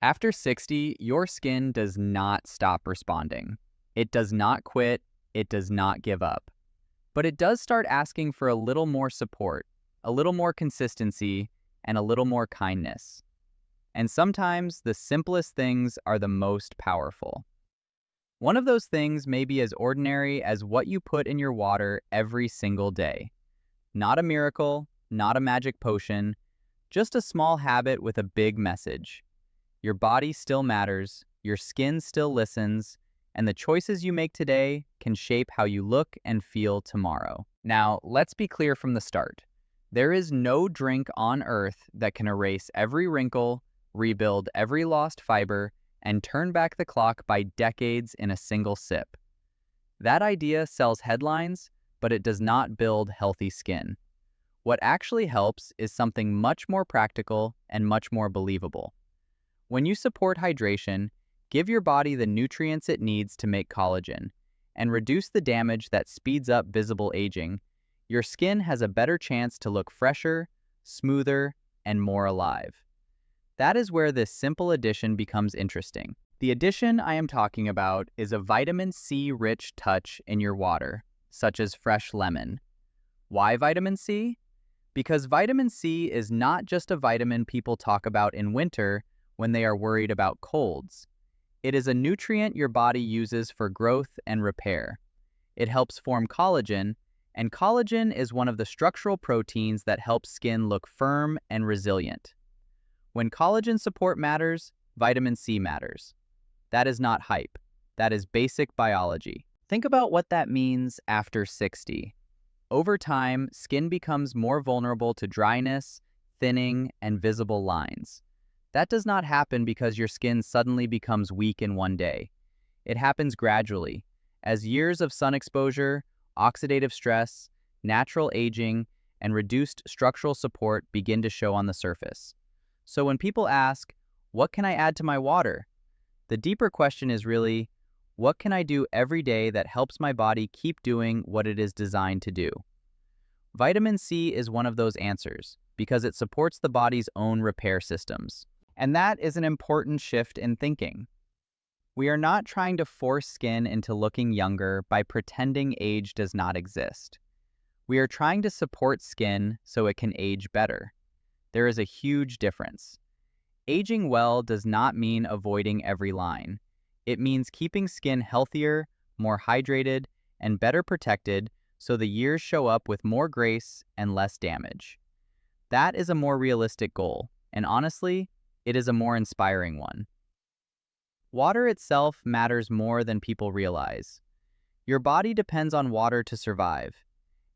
After 60, your skin does not stop responding. It does not quit, it does not give up. But it does start asking for a little more support, a little more consistency, and a little more kindness. And sometimes the simplest things are the most powerful. One of those things may be as ordinary as what you put in your water every single day. Not a miracle, not a magic potion, just a small habit with a big message. Your body still matters, your skin still listens, and the choices you make today can shape how you look and feel tomorrow. Now, let's be clear from the start. There is no drink on earth that can erase every wrinkle, rebuild every lost fiber, and turn back the clock by decades in a single sip. That idea sells headlines, but it does not build healthy skin. What actually helps is something much more practical and much more believable. When you support hydration, give your body the nutrients it needs to make collagen, and reduce the damage that speeds up visible aging, your skin has a better chance to look fresher, smoother, and more alive. That is where this simple addition becomes interesting. The addition I am talking about is a vitamin C-rich touch in your water, such as fresh lemon. Why vitamin C? Because vitamin C is not just a vitamin people talk about in winter when they are worried about colds. It is a nutrient your body uses for growth and repair. It helps form collagen, and collagen is one of the structural proteins that help skin look firm and resilient. When collagen support matters, vitamin C matters. That is not hype. That is basic biology. Think about what that means after 60. Over time, skin becomes more vulnerable to dryness, thinning, and visible lines. That does not happen because your skin suddenly becomes weak in one day. It happens gradually, as years of sun exposure, oxidative stress, natural aging, and reduced structural support begin to show on the surface. So when people ask, what can I add to my water? The deeper question is really, what can I do every day that helps my body keep doing what it is designed to do? Vitamin C is one of those answers because it supports the body's own repair systems. And that is an important shift in thinking. We are not trying to force skin into looking younger by pretending age does not exist. We are trying to support skin so it can age better. There is a huge difference. Aging well does not mean avoiding every line. It means keeping skin healthier, more hydrated, and better protected so the years show up with more grace and less damage. That is a more realistic goal, and honestly, it is a more inspiring one. Water itself matters more than people realize. Your body depends on water to survive.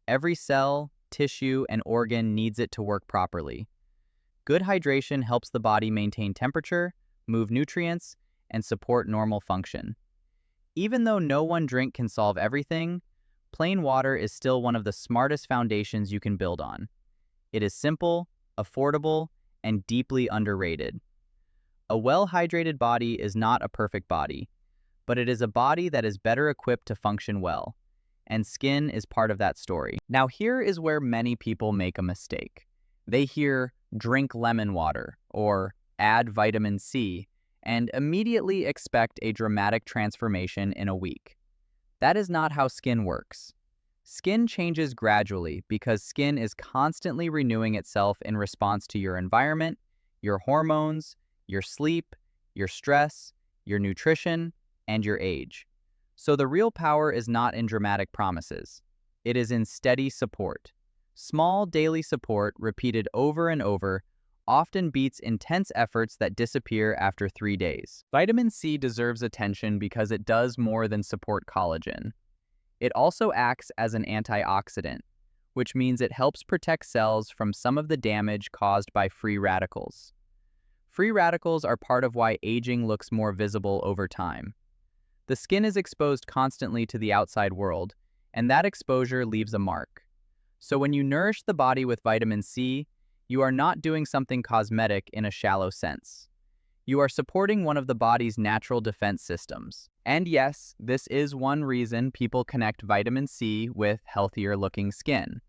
Every cell, tissue, and organ needs it to work properly. Good hydration helps the body maintain temperature, move nutrients, and support normal function. Even though no one drink can solve everything, plain water is still one of the smartest foundations you can build on. It is simple, affordable, and deeply underrated. A well-hydrated body is not a perfect body, but it is a body that is better equipped to function well, and skin is part of that story. Now here is where many people make a mistake. They hear, drink lemon water, or add vitamin C, and immediately expect a dramatic transformation in a week. That is not how skin works. Skin changes gradually because skin is constantly renewing itself in response to your environment, your hormones, your sleep, your stress, your nutrition, and your age. So the real power is not in dramatic promises. It is in steady support. Small daily support repeated over and over often beats intense efforts that disappear after 3 days. Vitamin C deserves attention because it does more than support collagen. It also acts as an antioxidant, which means it helps protect cells from some of the damage caused by free radicals. Free radicals are part of why aging looks more visible over time. The skin is exposed constantly to the outside world, and that exposure leaves a mark. So when you nourish the body with vitamin C, you are not doing something cosmetic in a shallow sense. You are supporting one of the body's natural defense systems. And yes, this is one reason people connect vitamin C with healthier-looking skin.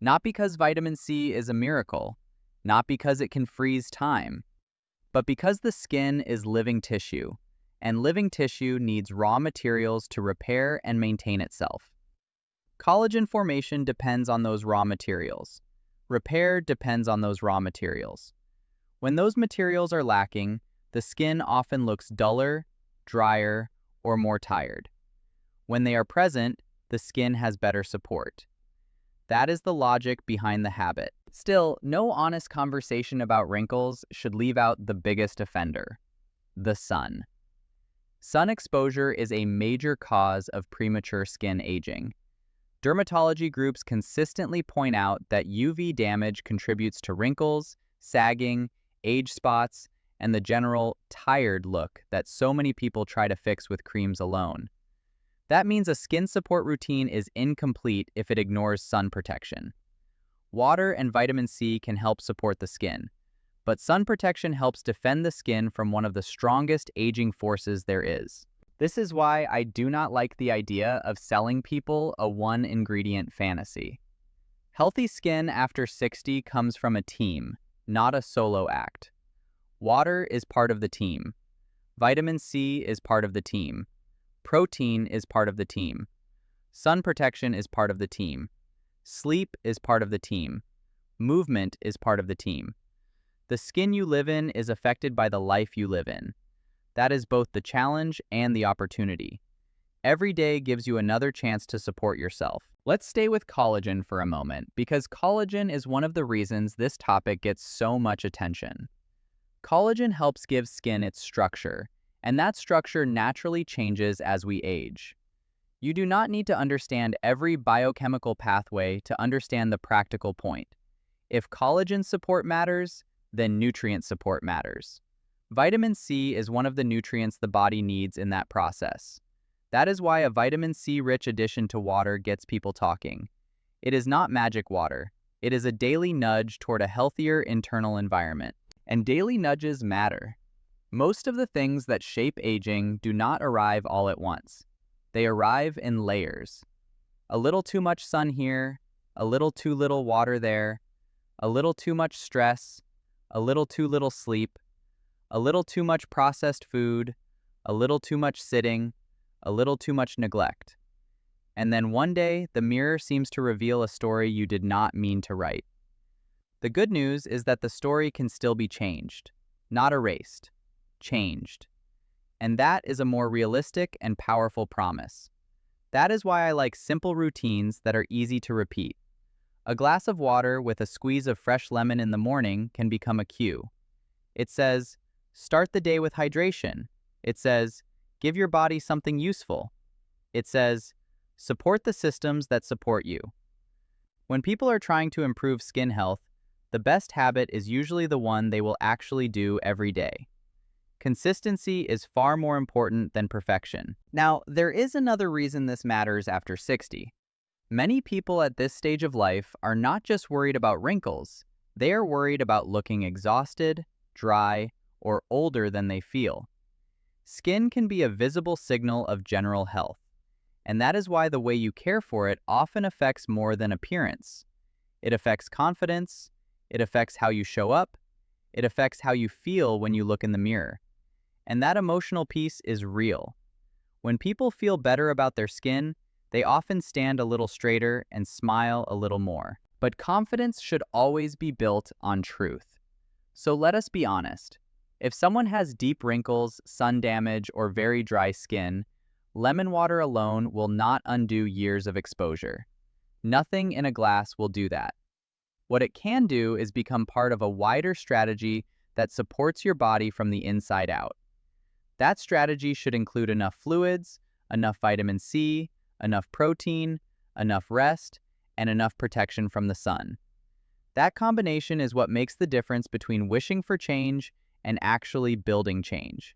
Not because vitamin C is a miracle, not because it can freeze time, but because the skin is living tissue, and living tissue needs raw materials to repair and maintain itself. Collagen formation depends on those raw materials. Repair depends on those raw materials. When those materials are lacking, the skin often looks duller, drier, or more tired. When they are present, the skin has better support. That is the logic behind the habit. Still, no honest conversation about wrinkles should leave out the biggest offender: the sun. Sun exposure is a major cause of premature skin aging. Dermatology groups consistently point out that UV damage contributes to wrinkles, sagging, age spots, and the general tired look that so many people try to fix with creams alone. That means a skin support routine is incomplete if it ignores sun protection. Water and vitamin C can help support the skin, but sun protection helps defend the skin from one of the strongest aging forces there is. This is why I do not like the idea of selling people a one-ingredient fantasy. Healthy skin after 60 comes from a team, not a solo act. Water is part of the team. Vitamin C is part of the team. Protein is part of the team. Sun protection is part of the team. Sleep is part of the team. Movement is part of the team. The skin you live in is affected by the life you live in. That is both the challenge and the opportunity. Every day gives you another chance to support yourself. Let's stay with collagen for a moment, because collagen is one of the reasons this topic gets so much attention. Collagen helps give skin its structure, and that structure naturally changes as we age. You do not need to understand every biochemical pathway to understand the practical point. If collagen support matters, then nutrient support matters. Vitamin C is one of the nutrients the body needs in that process. That is why a vitamin C-rich addition to water gets people talking. It is not magic water. It is a daily nudge toward a healthier internal environment. And daily nudges matter. Most of the things that shape aging do not arrive all at once. They arrive in layers. A little too much sun here, a little too little water there, a little too much stress, a little too little sleep, a little too much processed food, a little too much sitting, a little too much neglect. And then one day, the mirror seems to reveal a story you did not mean to write. The good news is that the story can still be changed, not erased, changed. And that is a more realistic and powerful promise. That is why I like simple routines that are easy to repeat. A glass of water with a squeeze of fresh lemon in the morning can become a cue. It says, start the day with hydration. It says, give your body something useful. It says, support the systems that support you. When people are trying to improve skin health, the best habit is usually the one they will actually do every day. Consistency is far more important than perfection. Now, there is another reason this matters after 60. Many people at this stage of life are not just worried about wrinkles, they are worried about looking exhausted, dry, or older than they feel. Skin can be a visible signal of general health, and that is why the way you care for it often affects more than appearance. It affects confidence, it affects how you show up, it affects how you feel when you look in the mirror. And that emotional piece is real. When people feel better about their skin, they often stand a little straighter and smile a little more. But confidence should always be built on truth. So let us be honest. If someone has deep wrinkles, sun damage, or very dry skin, lemon water alone will not undo years of exposure. Nothing in a glass will do that. What it can do is become part of a wider strategy that supports your body from the inside out. That strategy should include enough fluids, enough vitamin C, enough protein, enough rest, and enough protection from the sun. That combination is what makes the difference between wishing for change and actually building change.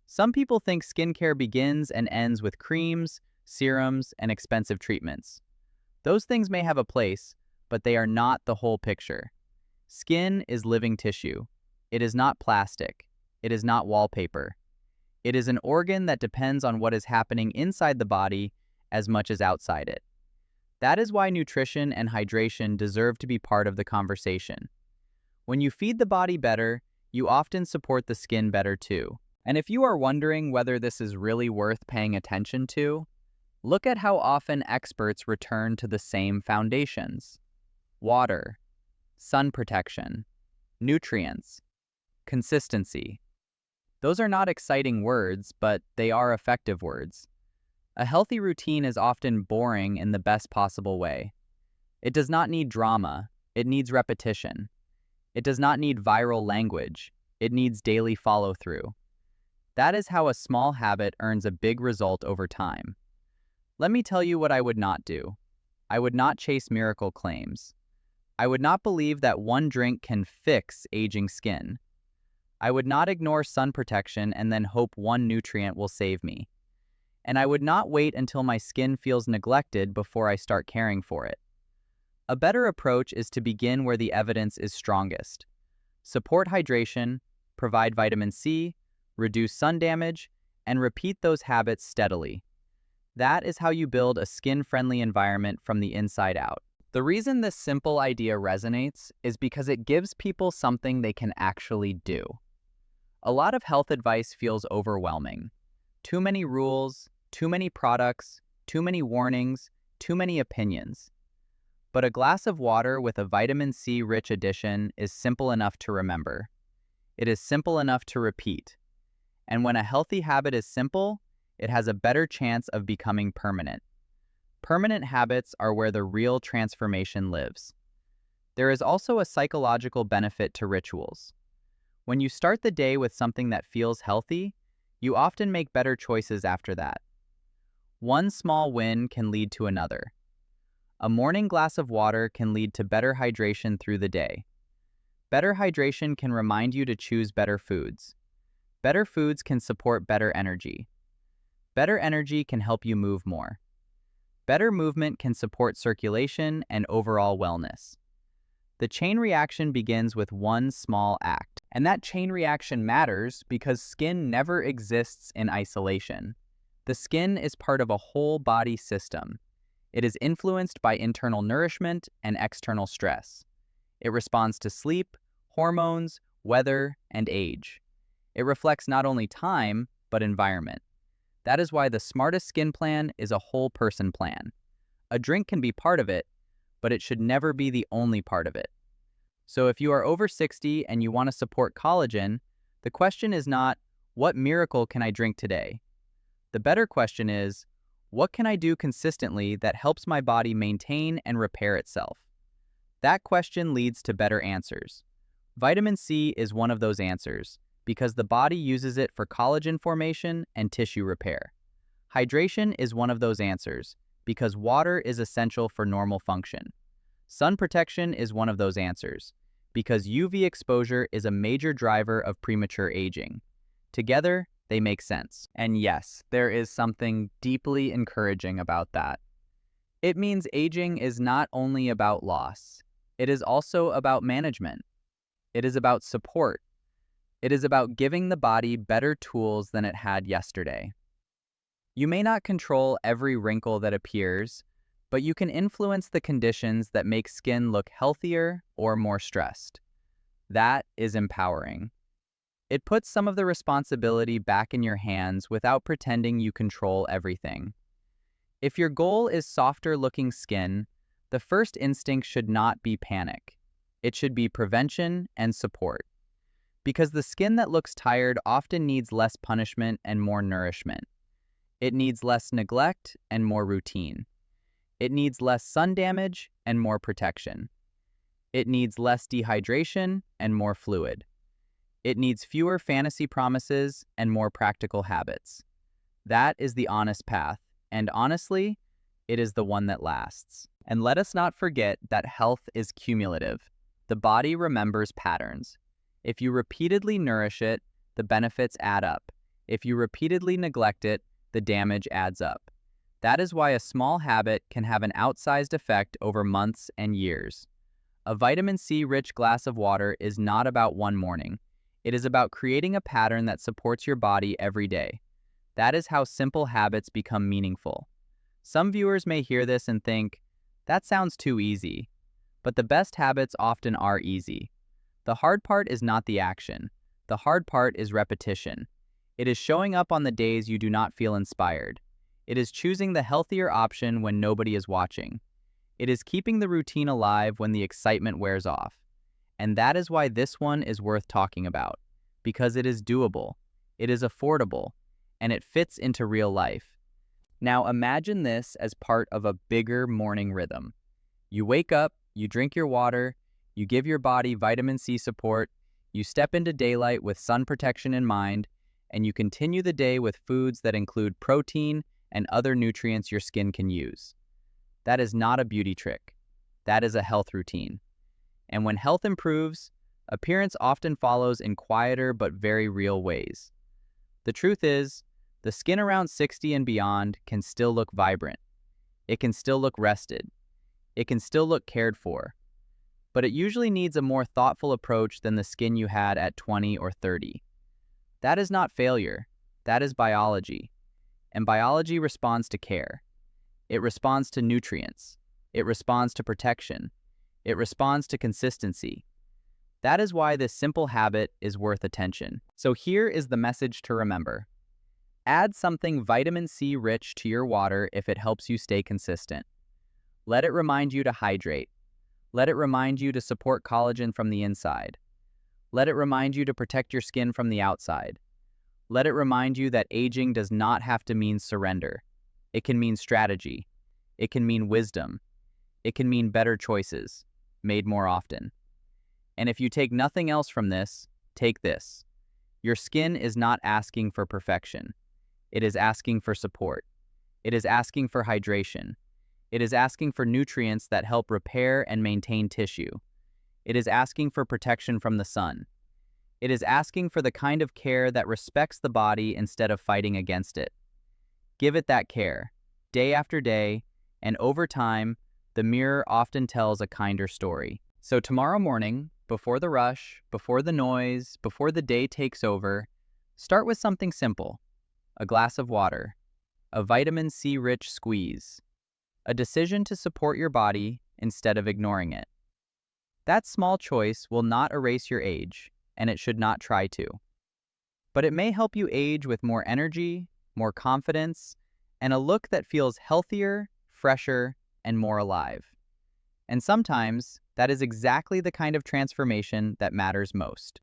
Some people think skincare begins and ends with creams, serums, and expensive treatments. Those things may have a place, but they are not the whole picture. Skin is living tissue. It is not plastic. It is not wallpaper. It is an organ that depends on what is happening inside the body as much as outside it. That is why nutrition and hydration deserve to be part of the conversation. When you feed the body better, you often support the skin better too. And if you are wondering whether this is really worth paying attention to, look at how often experts return to the same foundations: water, sun protection, nutrients, consistency. Those are not exciting words, but they are effective words. A healthy routine is often boring in the best possible way. It does not need drama, it needs repetition. It does not need viral language, it needs daily follow-through. That is how a small habit earns a big result over time. Let me tell you what I would not do. I would not chase miracle claims. I would not believe that one drink can fix aging skin. I would not ignore sun protection and then hope one nutrient will save me. And I would not wait until my skin feels neglected before I start caring for it. A better approach is to begin where the evidence is strongest. Support hydration, provide vitamin C, reduce sun damage, and repeat those habits steadily. That is how you build a skin-friendly environment from the inside out. The reason this simple idea resonates is because it gives people something they can actually do. A lot of health advice feels overwhelming. Too many rules, too many products, too many warnings, too many opinions. But a glass of water with a vitamin C-rich addition is simple enough to remember. It is simple enough to repeat. And when a healthy habit is simple, it has a better chance of becoming permanent. Permanent habits are where the real transformation lives. There is also a psychological benefit to rituals. When you start the day with something that feels healthy, you often make better choices after that. One small win can lead to another. A morning glass of water can lead to better hydration through the day. Better hydration can remind you to choose better foods. Better foods can support better energy. Better energy can help you move more. Better movement can support circulation and overall wellness. The chain reaction begins with one small act. And that chain reaction matters because skin never exists in isolation. The skin is part of a whole body system. It is influenced by internal nourishment and external stress. It responds to sleep, hormones, weather, and age. It reflects not only time, but environment. That is why the smartest skin plan is a whole person plan. A drink can be part of it, but it should never be the only part of it. So if you are over 60 and you want to support collagen, the question is not, what miracle can I drink today? The better question is, what can I do consistently that helps my body maintain and repair itself? That question leads to better answers. Vitamin C is one of those answers, because the body uses it for collagen formation and tissue repair. Hydration is one of those answers, because water is essential for normal function. Sun protection is one of those answers, because UV exposure is a major driver of premature aging. Together, they make sense. And yes, there is something deeply encouraging about that. It means aging is not only about loss, it is also about management. It is about support. It is about giving the body better tools than it had yesterday. You may not control every wrinkle that appears, but you can influence the conditions that make skin look healthier or more stressed. That is empowering. It puts some of the responsibility back in your hands without pretending you control everything. If your goal is softer-looking skin, the first instinct should not be panic. It should be prevention and support. Because the skin that looks tired often needs less punishment and more nourishment. It needs less neglect and more routine. It needs less sun damage and more protection. It needs less dehydration and more fluid. It needs fewer fantasy promises and more practical habits. That is the honest path, and honestly, it is the one that lasts. And let us not forget that health is cumulative. The body remembers patterns. If you repeatedly nourish it, the benefits add up. If you repeatedly neglect it, the damage adds up. That is why a small habit can have an outsized effect over months and years. A vitamin C-rich glass of water is not about one morning. It is about creating a pattern that supports your body every day. That is how simple habits become meaningful. Some viewers may hear this and think, that sounds too easy. But the best habits often are easy. The hard part is not the action. The hard part is repetition. It is showing up on the days you do not feel inspired. It is choosing the healthier option when nobody is watching. It is keeping the routine alive when the excitement wears off. And that is why this one is worth talking about. Because it is doable, it is affordable, and it fits into real life. Now imagine this as part of a bigger morning rhythm. You wake up, you drink your water, you give your body vitamin C support, you step into daylight with sun protection in mind, and you continue the day with foods that include protein and other nutrients your skin can use. That is not a beauty trick. That is a health routine. And when health improves, appearance often follows in quieter but very real ways. The truth is, the skin around 60 and beyond can still look vibrant. It can still look rested. It can still look cared for. But it usually needs a more thoughtful approach than the skin you had at 20 or 30. That is not failure. That is biology. And biology responds to care. It responds to nutrients. It responds to protection. It responds to consistency. That is why this simple habit is worth attention. So here is the message to remember. Add something vitamin C rich to your water if it helps you stay consistent. Let it remind you to hydrate. Let it remind you to support collagen from the inside. Let it remind you to protect your skin from the outside. Let it remind you that aging does not have to mean surrender. It can mean strategy. It can mean wisdom. It can mean better choices, made more often. And if you take nothing else from this, take this. Your skin is not asking for perfection. It is asking for support. It is asking for hydration. It is asking for nutrients that help repair and maintain tissue. It is asking for protection from the sun. It is asking for the kind of care that respects the body instead of fighting against it. Give it that care, day after day, and over time, the mirror often tells a kinder story. So tomorrow morning, before the rush, before the noise, before the day takes over, start with something simple. A glass of water, a vitamin C-rich squeeze, a decision to support your body instead of ignoring it. That small choice will not erase your age, and it should not try to. But it may help you age with more energy, more confidence, and a look that feels healthier, fresher, and more alive. And sometimes, that is exactly the kind of transformation that matters most.